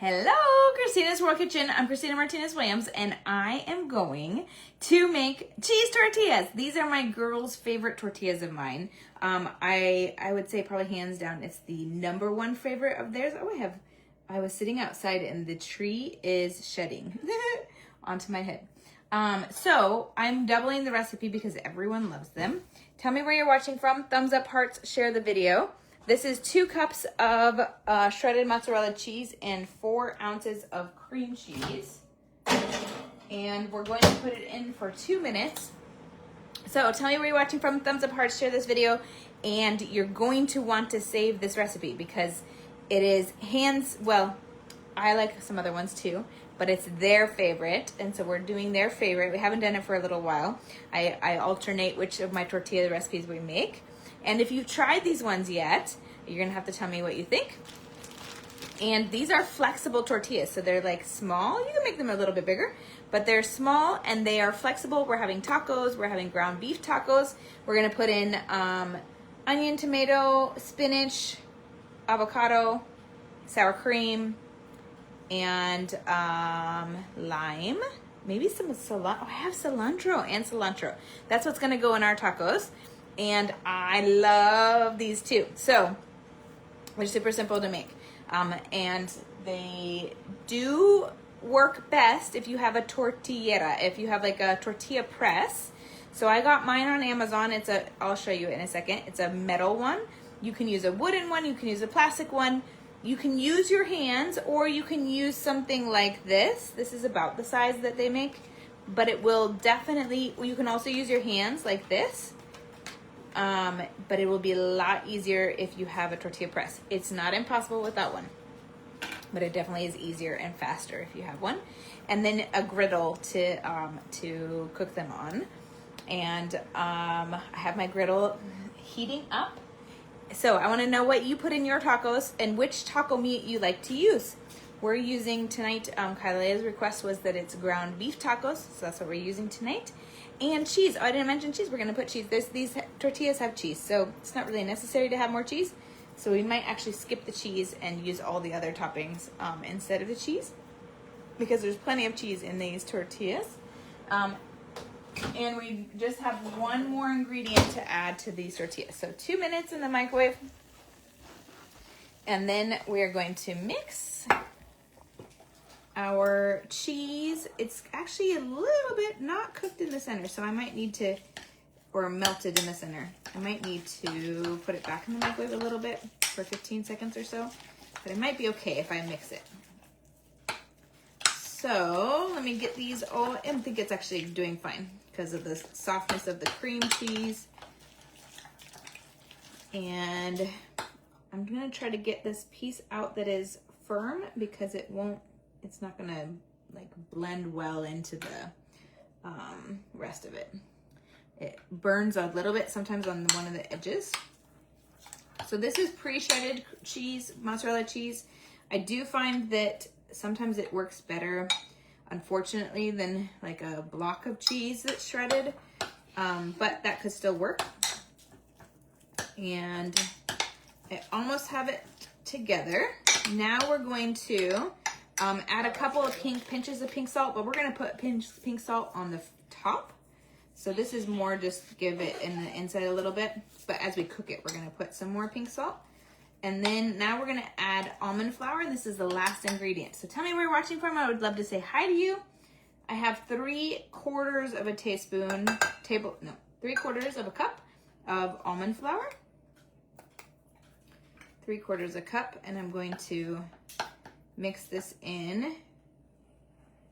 Hello, Christina's World Kitchen. I'm Christina Martinez-Williams, and I am going to make cheese tortillas. These are my girls' favorite tortillas of mine. I would say probably hands down, it's the number one favorite of theirs. Oh, I was sitting outside and the tree is shedding onto my head. So I'm doubling the recipe because everyone loves them. Tell me where you're watching from. Thumbs up, hearts, share the video. This is 2 cups of shredded mozzarella cheese and 4 ounces of cream cheese. And we're going to put it in for 2 minutes. So tell me where you're watching from. Thumbs up, hearts, share this video. And you're going to want to save this recipe because it is well, I like some other ones too, but it's their favorite. And so we're doing their favorite. We haven't done it for a little while. I alternate which of my tortilla recipes we make. And if you've tried these ones yet, you're gonna have to tell me what you think. And these are flexible tortillas, so they're like small. You can make them a little bit bigger, but they're small and they are flexible. We're having tacos, we're having ground beef tacos. We're gonna put in onion, tomato, spinach, avocado, sour cream, and lime. Maybe some cilantro. Oh, I have cilantro and cilantro. That's what's gonna go in our tacos. And I love these too. So they're super simple to make. And they do work best if you have a tortillera, if you have like a tortilla press. So I got mine on Amazon. I'll show you in a second. It's a metal one. You can use a wooden one. You can use a plastic one. You can use your hands or you can use something like this. This is about the size that they make, but it will definitely, you can also use your hands like this. But it will be a lot easier if you have a tortilla press. It's not impossible without one, but it definitely is easier and faster if you have one. And then a griddle to cook them on. And I have my griddle heating up. So I want to know what you put in your tacos and which taco meat you like to use. We're using tonight, Kylea's request was that it's ground beef tacos, so that's what we're using tonight. And cheese. Oh, I didn't mention cheese. We're going to put cheese. These tortillas have cheese, so it's not really necessary to have more cheese. So we might actually skip the cheese and use all the other toppings instead of the cheese because there's plenty of cheese in these tortillas. And we just have one more ingredient to add to these tortillas. So 2 minutes in the microwave. And then we're going to mix our cheese. It's actually a little bit not cooked in the center, so I might need to, or melted in the center. I might need to put it back in the microwave a little bit for 15 seconds or so, but it might be okay if I mix it. So let me get these all, I think it's actually doing fine because of the softness of the cream cheese. And I'm gonna try to get this piece out that is firm because it's not gonna like blend well into the rest of it. It burns a little bit sometimes on one of the edges. So this is pre-shredded cheese, mozzarella cheese. I do find that sometimes it works better, unfortunately, than like a block of cheese that's shredded, but that could still work. And I almost have it together. Now we're going to add a couple of pinches of pink salt, but we're gonna put pink salt on the top. So this is more just give it in the inside a little bit, but as we cook it, we're gonna put some more pink salt. And then now we're gonna add almond flour, and this is the last ingredient. So tell me where you're watching from. I would love to say hi to you. I have 3/4 of a teaspoon, 3/4 of a cup of almond flour. 3/4 a cup, and I'm going to mix this in.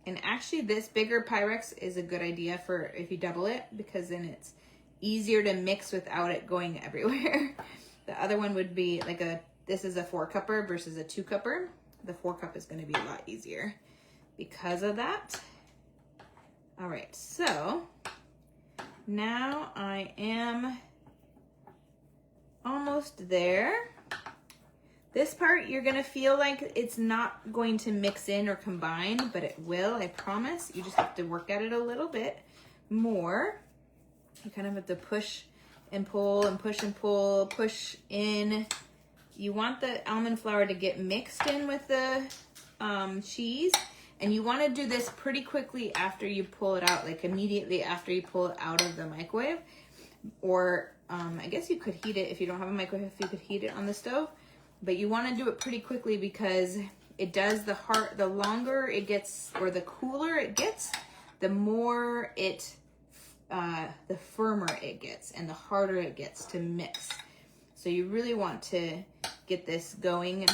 And actually this bigger Pyrex is a good idea for if you double it, because then it's easier to mix without it going everywhere. The other one would be like this is a 4-cupper versus a 2-cupper. The 4-cup is going to be a lot easier because of that. All right, so now I am almost there. This part, you're gonna feel like it's not going to mix in or combine, but it will, I promise. You just have to work at it a little bit more. You kind of have to push and pull and push and pull, push in. You want the almond flour to get mixed in with the cheese. And you want to do this pretty quickly after you pull it out, like immediately after you pull it out of the microwave. Or I guess you could heat it if you don't have a microwave, you could heat it on the stove. But you want to do it pretty quickly because it does the longer it gets, or the cooler it gets, the more it, the firmer it gets and the harder it gets to mix. So you really want to get this going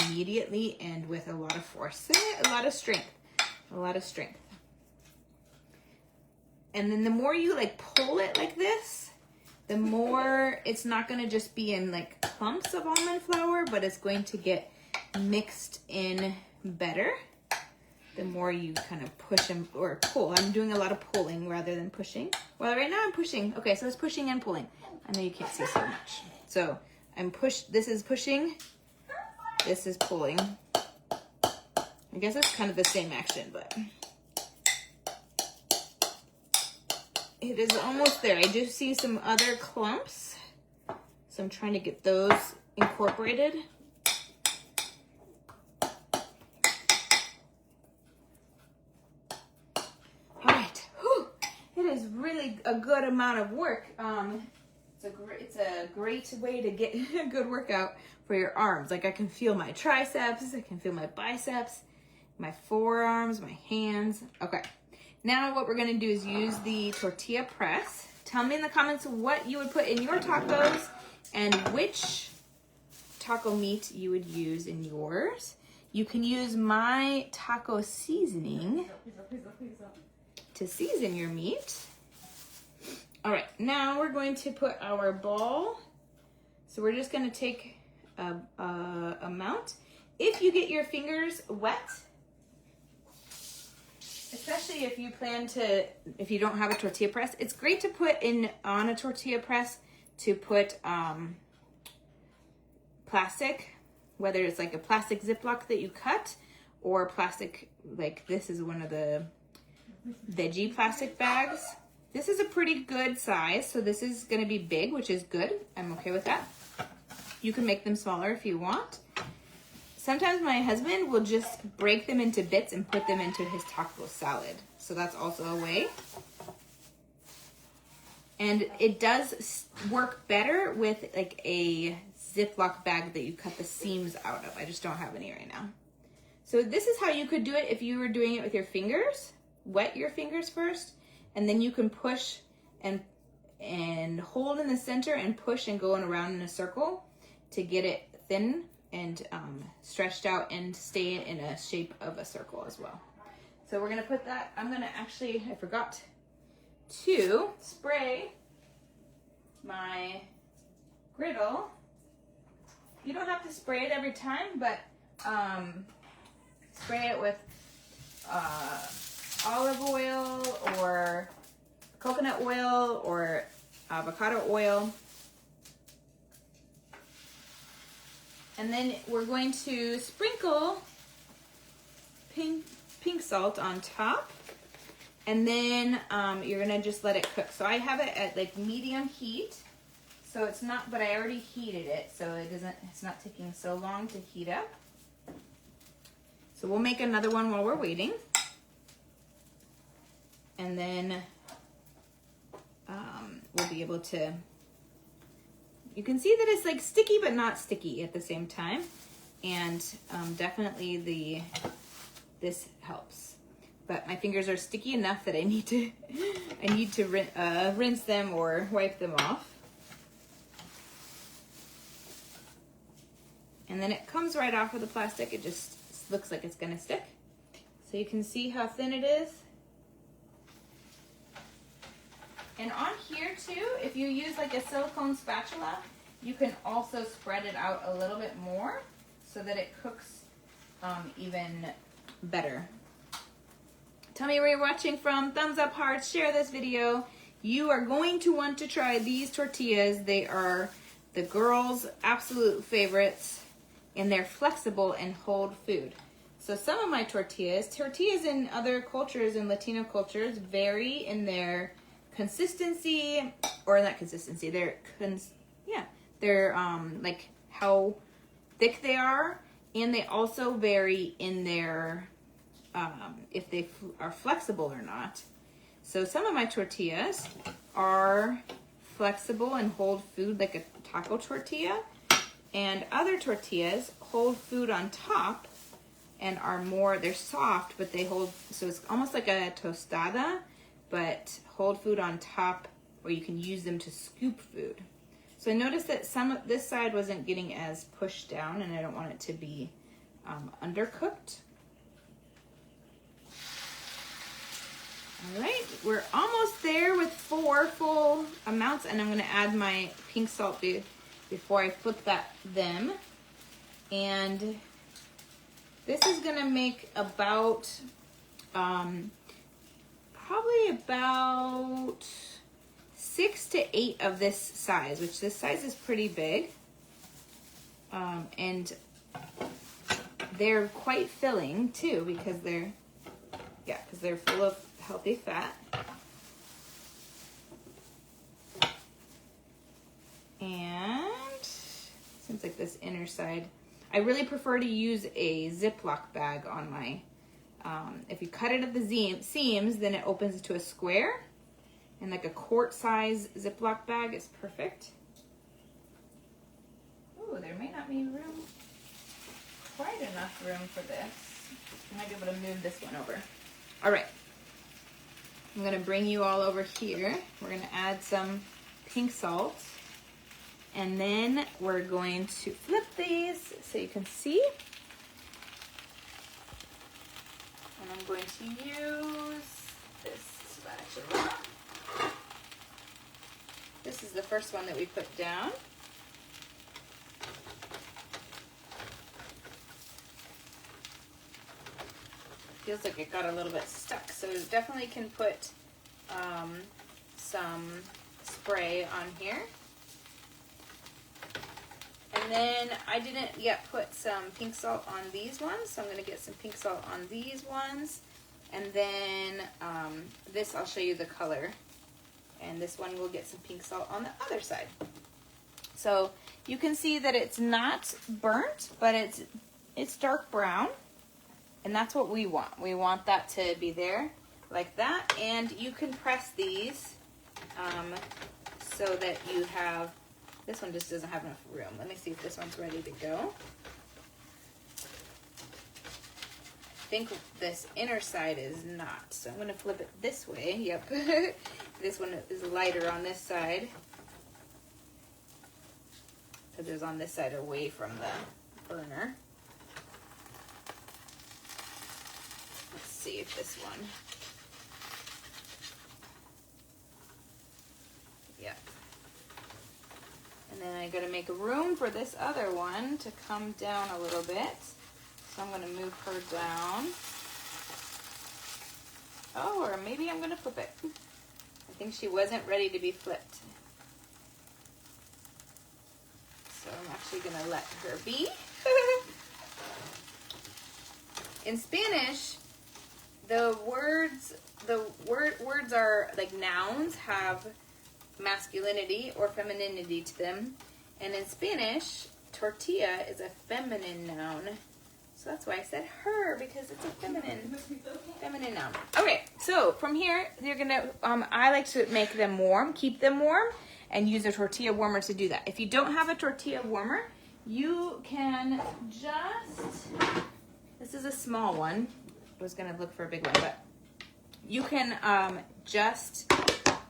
immediately and with a lot of force, a lot of strength. And then the more you like pull it like this, the more it's not going to just be in like clumps of almond flour, but it's going to get mixed in better. The more you kind of push and or pull. I'm doing a lot of pulling rather than pushing. Well, right now I'm pushing. Okay, so it's pushing and pulling. I know you can't see so much. So this is pushing, this is pulling. I guess it's kind of the same action, but it is almost there. I do see some other clumps, so I'm trying to get those incorporated. All right, whew. It is really a good amount of work. It's a great way to get a good workout for your arms. Like I can feel my triceps, I can feel my biceps, my forearms, my hands. Okay. Now what we're gonna do is use the tortilla press. Tell me in the comments what you would put in your tacos and which taco meat you would use in yours. You can use my taco seasoning to season your meat. All right, now we're going to put our ball. So we're just gonna take a amount. If you get your fingers wet, especially if you if you don't have a tortilla press, it's great to put on a tortilla press to put plastic, whether it's like a plastic Ziploc that you cut or plastic, like this is one of the veggie plastic bags. This is a pretty good size, so this is gonna be big, which is good. I'm okay with that. You can make them smaller if you want. Sometimes my husband will just break them into bits and put them into his taco salad. So that's also a way. And it does work better with like a Ziploc bag that you cut the seams out of. I just don't have any right now. So this is how you could do it if you were doing it with your fingers. Wet your fingers first, and then you can push and hold in the center and push and going around in a circle to get it thin and stretched out and stay in a shape of a circle as well. So we're gonna put that, I forgot to spray my griddle. You don't have to spray it every time, but spray it with olive oil or coconut oil or avocado oil. And then we're going to sprinkle pink salt on top. And then you're gonna just let it cook. So I have it at like medium heat. So it's not, but I already heated it. So it's not taking so long to heat up. So we'll make another one while we're waiting. And then we'll be able to, you can see that it's like sticky but not sticky at the same time. And definitely this helps. But my fingers are sticky enough that I need to rinse them or wipe them off. And then it comes right off of the plastic. It just looks like it's gonna stick. So you can see how thin it is. And on here too, if you use like a silicone spatula, you can also spread it out a little bit more so that it cooks even better. Tell me where you're watching from. Thumbs up, hearts, share this video. You are going to want to try these tortillas. They are the girls' absolute favorites, and they're flexible and hold food. So some of my tortillas in other cultures, in Latino cultures, vary in their consistency, or not consistency, they're like how thick they are And they also vary in their, if they are flexible or not. So some of my tortillas are flexible and hold food like a taco tortilla. And other tortillas hold food on top and are more, they're soft, but they hold, so it's almost like a tostada, but hold food on top, or you can use them to scoop food. So I noticed that some of this side wasn't getting as pushed down, and I don't want it to be undercooked. All right, we're almost there with 4 full amounts, and I'm gonna add my pink salt before I flip them. And this is gonna make about, probably about 6 to 8 of this size, which this size is pretty big. And they're quite filling too, because they're full of healthy fat. And seems like this inner side, I really prefer to use a Ziploc bag on my, if you cut it at the seams, then it opens to a square, and like a quart size Ziploc bag is perfect. Ooh, there may not be quite enough room for this. I might be able to move this one over. All right, I'm gonna bring you all over here. We're gonna add some pink salt, and then we're going to flip these so you can see. And I'm going to use this spatula. This is the first one that we put down. Feels like it got a little bit stuck, so you definitely can put some spray on here. And then I didn't yet put some pink salt on these ones, so I'm going to get some pink salt on these ones. And then this, I'll show you the color. And this one will get some pink salt on the other side. So you can see that it's not burnt, but it's dark brown. And that's what we want. We want that to be there like that. And you can press these so that you have, this one just doesn't have enough room. Let me see if this one's ready to go. I think this inner side is not. So I'm gonna flip it this way. Yep. This one is lighter on this side, because it's on this side away from the burner. Let's see if this one. Yep. And then I gotta make room for this other one to come down a little bit. So I'm gonna move her down. Oh, or maybe I'm gonna flip it. I think she wasn't ready to be flipped. So I'm actually gonna let her be. In Spanish, the words are like nouns, have masculinity or femininity to them. And in Spanish, tortilla is a feminine noun. So that's why I said her, because it's a feminine noun. Okay, so from here, you're gonna, I like to make them warm, keep them warm, and use a tortilla warmer to do that. If you don't have a tortilla warmer, you can just, this is a small one. I was gonna look for a big one, but you can just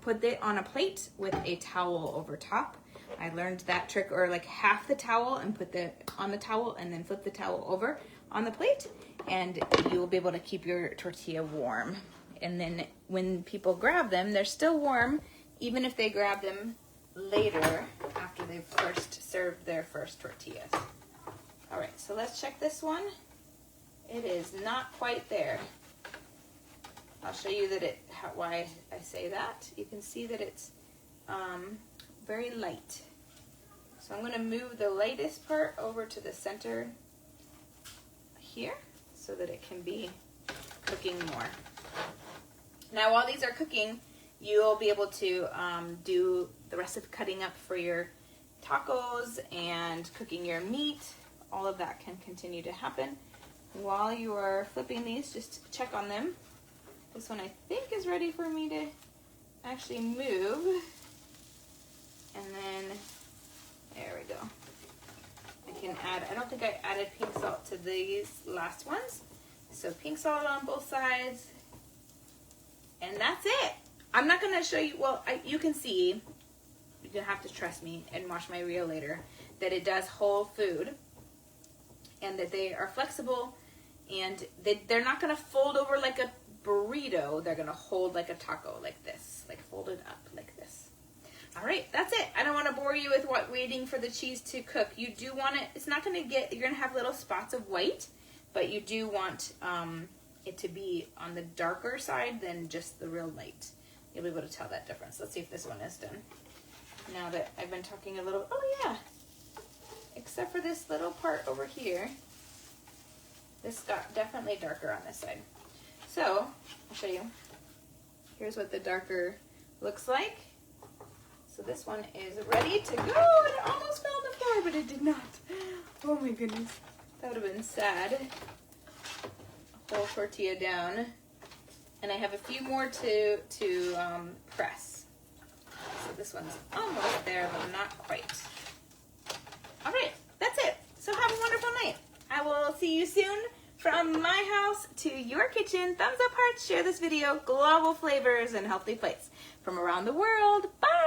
put it on a plate with a towel over top. I learned that trick, or like half the towel and put on the towel and then flip the towel over on the plate, and you will be able to keep your tortilla warm. And then when people grab them, they're still warm, even if they grab them later after they've first served their first tortillas. All right, so let's check this one. It is not quite there. I'll show you that why I say that. You can see that it's very light. So I'm going to move the lightest part over to the center here so that it can be cooking more. Now while these are cooking, you'll be able to do the rest of cutting up for your tacos and cooking your meat all of that can continue to happen. While you are flipping these, just check on them. This one I think is ready for me to actually move. And then, there we go. I can add, I don't think I added pink salt to these last ones. So pink salt on both sides. And that's it. I'm not gonna show you, well, you can see, you have to trust me and watch my reel later, that it does hold food and that they are flexible and they're not gonna fold over like a burrito. They're gonna hold like a taco, like this, like folded up like this. All right, that's it. I don't want to bore you with waiting for the cheese to cook. You do want it, it's not gonna get, you're gonna have little spots of white, but you do want it to be on the darker side than just the real light. You'll be able to tell that difference. Let's see if this one is done. Now that I've been talking a little, oh yeah, except for this little part over here. This got definitely darker on this side. So, I'll show you. Here's what the darker looks like. So this one is ready to go. It almost fell on the floor, but it did not. Oh my goodness. That would have been sad. A whole tortilla down. And I have a few more to press. So this one's almost there, but not quite. All right, that's it. So have a wonderful night. I will see you soon from my house to your kitchen. Thumbs up, hearts, share this video. Global flavors and healthy plates from around the world. Bye.